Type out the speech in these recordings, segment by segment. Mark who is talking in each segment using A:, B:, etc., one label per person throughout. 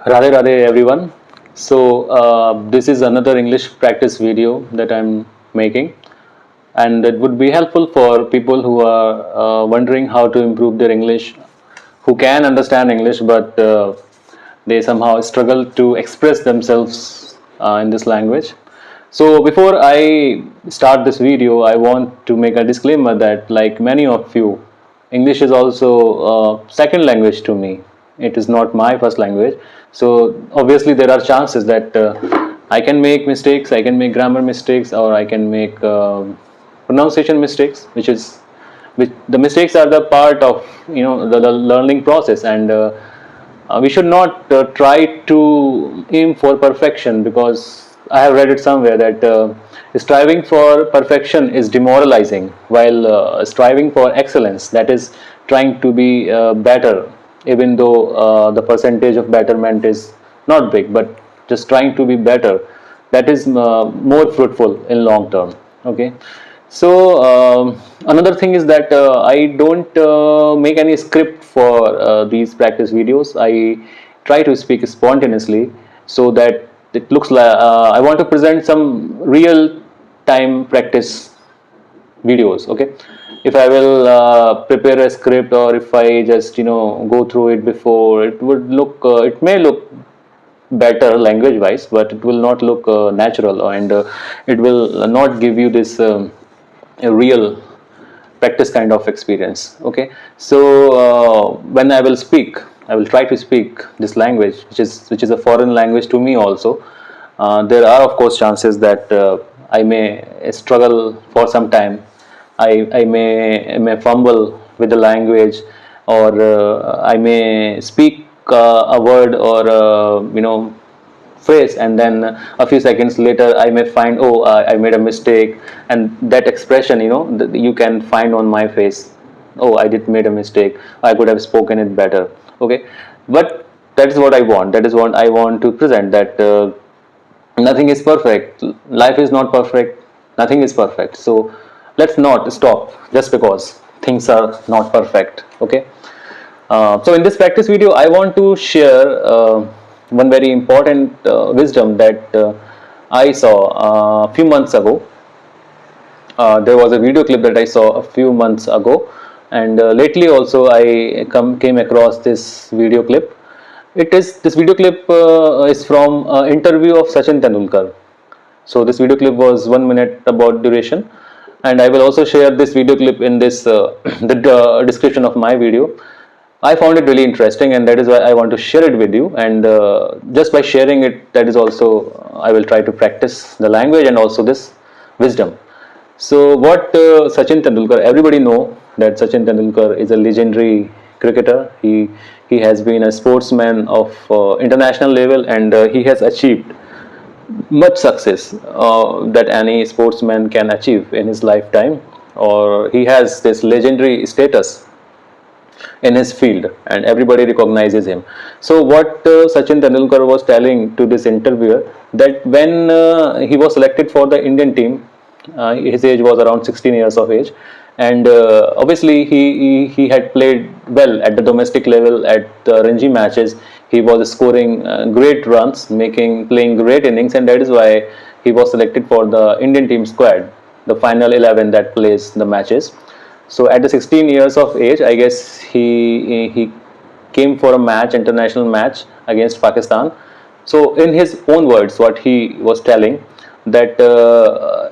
A: Radhe Radhe everyone. This is another English practice video that I'm making, and it would be helpful for people who are wondering how to improve their English, who can understand English but they somehow struggle to express themselves in this language. So before I start this video, I want to make a disclaimer that, like many of you, English is also second language to me. It is not my first language. So obviously there are chances that I can make mistakes, I can make grammar mistakes, or I can make pronunciation mistakes, which the mistakes are the part of the learning process, and we should not try to aim for perfection, because I have read it somewhere that striving for perfection is demoralizing, while striving for excellence, that is trying to be better, even though the percentage of betterment is not big, but just trying to be better, that is more fruitful in long term. Okay. So another thing is that I don't make any script for these practice videos. I try to speak spontaneously, so that it looks like I want to present some real time practice videos. Okay. If I will prepare a script, or if I just go through it before, it would look it may look better language wise, but it will not look natural, and it will not give you this a real practice kind of experience. Okay. So when I will speak, I will try to speak this language, which is a foreign language to me also. There are of course chances that I may struggle for some time. I may fumble with the language, or I may speak a word, or phrase, and then a few seconds later I may find, oh, I made a mistake, and that expression you can find on my face. Oh, I did made a mistake, I could have spoken it better. Okay. But that is what I want, that is what I want to present, that nothing is perfect, life is not perfect, nothing is perfect. So let's not stop just because things are not perfect. Okay. So in this practice video, I want to share one very important wisdom that I saw a few months ago. There was a video clip that I saw a few months ago, and lately also I came across this video clip. This video clip is from an interview of Sachin Tendulkar. So this video clip was 1 minute about duration, and I will also share this video clip in this the description of my video. I found it really interesting, and that is why I want to share it with you. And just by sharing it, that is also I will try to practice the language and also this wisdom. So what Sachin Tendulkar, everybody know that Sachin Tendulkar is a legendary cricketer. He has been a sportsman of international level, and he has achieved much success that any sportsman can achieve in his lifetime, or he has this legendary status in his field, and everybody recognizes him. So what Sachin Tendulkar was telling to this interviewer, that when he was selected for the Indian team, his age was around 16 years of age, and obviously he had played well at the domestic level at the Ranji matches. He was scoring great runs, playing great innings, and that is why he was selected for the Indian team squad, the final 11 that plays the matches. So at the 16 years of age, I guess he came for a match, international match against Pakistan. So in his own words, what he was telling, that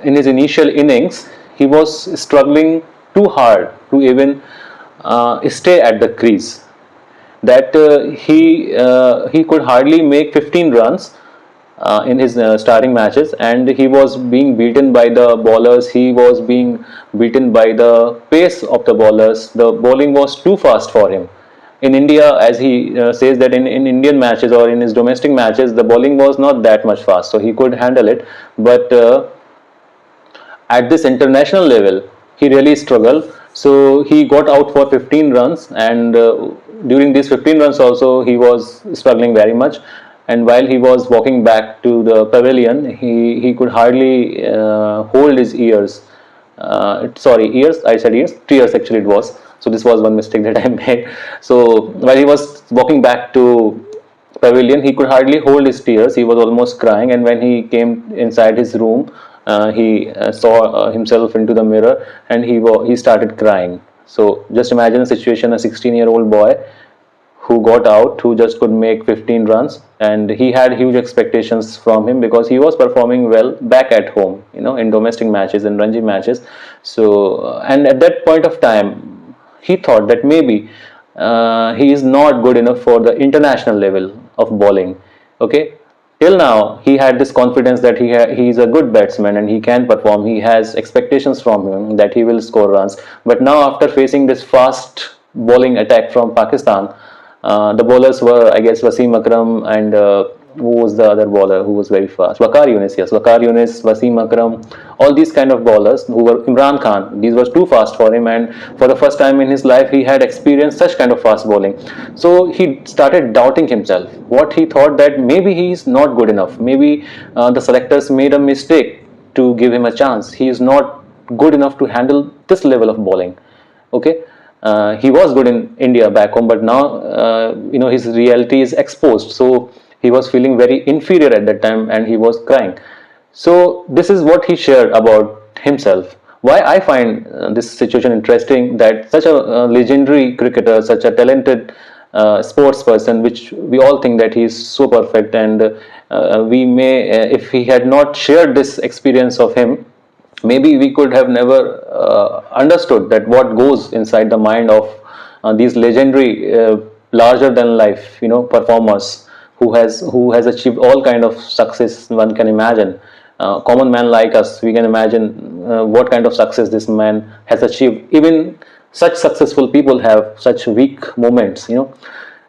A: in his initial innings he was struggling too hard to even stay at the crease. That he could hardly make 15 runs in his starting matches, and he was being beaten by the bowlers, he was being beaten by the pace of the bowlers. The bowling was too fast for him. In India, as he says, that in Indian matches or in his domestic matches, the bowling was not that much fast, so he could handle it. But at this international level, he really struggled. So he got out for 15 runs, and during these 15 runs also he was struggling very much. And while he was walking back to the pavilion, he could hardly hold his ears. Sorry, ears, I said ears, tears actually it was. So this was one mistake that I made. So while he was walking back to pavilion, he could hardly hold his tears. He was almost crying, and when he came inside his room, he saw himself into the mirror, and he started crying. So just imagine a situation: a 16-year-old boy who got out, who just could make 15 runs, and he had huge expectations from him because he was performing well back at home, in domestic matches and Ranji matches. So, and at that point of time, he thought that maybe he is not good enough for the international level of bowling. Okay, till now he had this confidence that he is a good batsman and he can perform. He has expectations from him that he will score runs. But now, after facing this fast bowling attack from Pakistan, the bowlers were, I guess, Wasim Akram and who was the other bowler who was very fast? Waqar Younis, yes. Waqar Younis, Wasim Akram, all these kind of bowlers who were Imran Khan. These were too fast for him, and for the first time in his life, he had experienced such kind of fast bowling. So he started doubting himself. What he thought that maybe he is not good enough. Maybe the selectors made a mistake to give him a chance. He is not good enough to handle this level of bowling. Okay. He was good in India back home, but now his reality is exposed. So he was feeling very inferior at that time, and he was crying. So this is what he shared about himself. Why I find this situation interesting, that such a legendary cricketer, such a talented sports person, which we all think that he is so perfect, and we may, if he had not shared this experience of him, maybe we could have never understood that what goes inside the mind of these legendary, larger than life, performers who has achieved all kind of success one can imagine. Common man like us, we can imagine what kind of success this man has achieved. Even such successful people have such weak moments.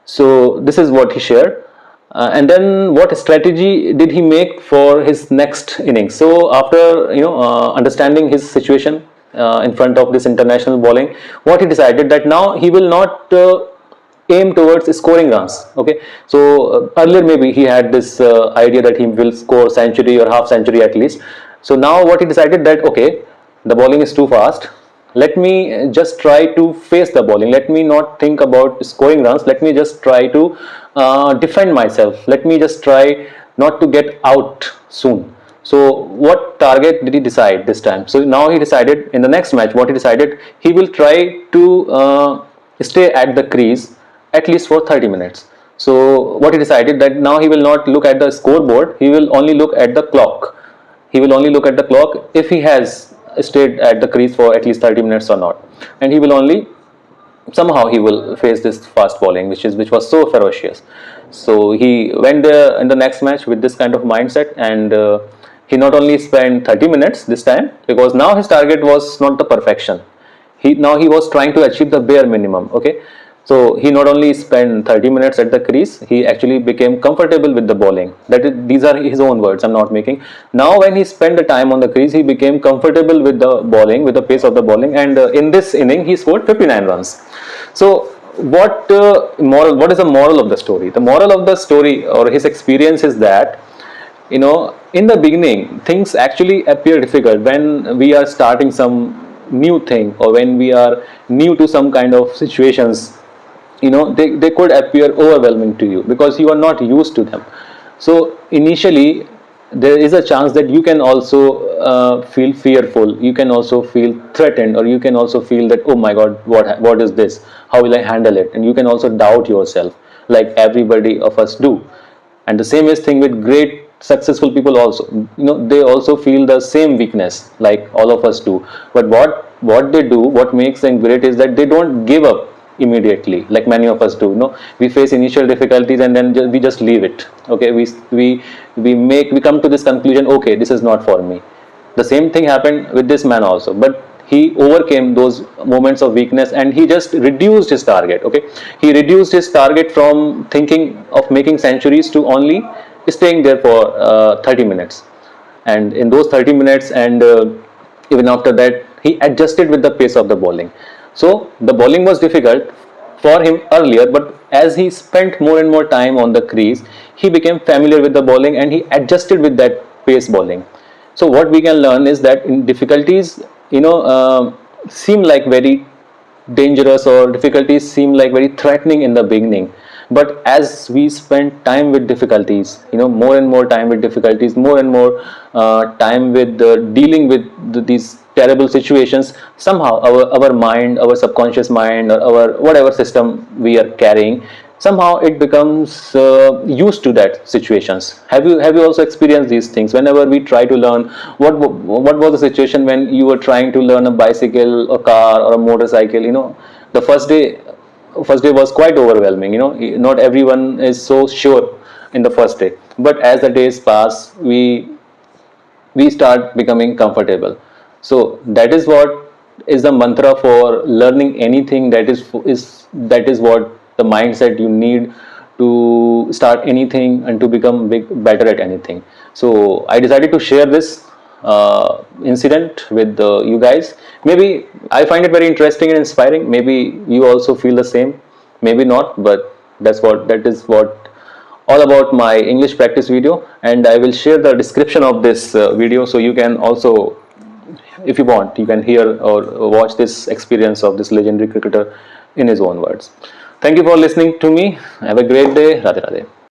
A: So this is what he shared. And then what strategy did he make for his next innings? So after understanding his situation in front of this international bowling, what he decided that now he will not aim towards scoring runs. Okay, so earlier maybe he had this idea that he will score century or half century at least. So now what he decided that, okay, the bowling is too fast, let me just try to face the bowling. Let me not think about scoring runs. Let me just try to defend myself. Let me just try not to get out soon. So what target did he decide this time? So now he decided in the next match, what he decided, he will try to stay at the crease at least for 30 minutes. So what he decided, that now he will not look at the scoreboard, he will only look at the clock. He will only look at the clock if he has stayed at the crease for at least 30 minutes or not, and he will only somehow he will face this fast bowling which was so ferocious. So he went there in the next match with this kind of mindset, and he not only spent 30 minutes this time, because now his target was not the perfection. He was trying to achieve the bare minimum. Okay, so he not only spent 30 minutes at the crease, he actually became comfortable with the bowling. These are his own words, I'm not making. Now when he spent the time on the crease, he became comfortable with the bowling, with the pace of the bowling, and in this inning he scored 59 runs. So what is the moral of the story? The moral of the story, or his experience, is that in the beginning things actually appear difficult when we are starting some new thing, or when we are new to some kind of situations. They could appear overwhelming to you because you are not used to them. So initially there is a chance that you can also feel fearful, you can also feel threatened, or you can also feel that, oh my god, what is this, how will I handle it, and you can also doubt yourself, like everybody of us do. And the same is thing with great successful people also. They also feel the same weakness like all of us do. But what they do, what makes them great, is that they don't give up immediately like many of us do. We face initial difficulties and then we just leave it. Okay, we come to this conclusion, okay, this is not for me. The same thing happened with this man also, but he overcame those moments of weakness, and he just reduced his target. Okay, he reduced his target from thinking of making centuries to only staying there for 30 minutes. And in those 30 minutes, and even after that, he adjusted with the pace of the bowling. So the bowling was difficult for him earlier, but as he spent more and more time on the crease, he became familiar with the bowling and he adjusted with that pace bowling. So what we can learn is that in difficulties, seem like very dangerous, or difficulties seem like very threatening in the beginning, But as we spend time with difficulties, more and more time with difficulties, more and more time with dealing with these terrible situations, somehow our mind, our subconscious mind, or our whatever system we are carrying, somehow it becomes used to that situations. Have you also experienced these things? Whenever we try to learn, what was the situation when you were trying to learn a bicycle, a car, or a motorcycle? The first day was quite overwhelming. Not everyone is so sure in the first day, but as the days pass, we start becoming comfortable. So that is what is the mantra for learning anything. That is what the mindset you need to start anything and to become better at anything. So I decided to share this incident with you guys. Maybe I find it very interesting and inspiring. Maybe you also feel the same, maybe not, but that is what all about my English practice video, and I will share the description of this video, so you can also, if you want, you can hear or watch this experience of this legendary cricketer in his own words. Thank you for listening to me. Have a great day. Radhe Radhe.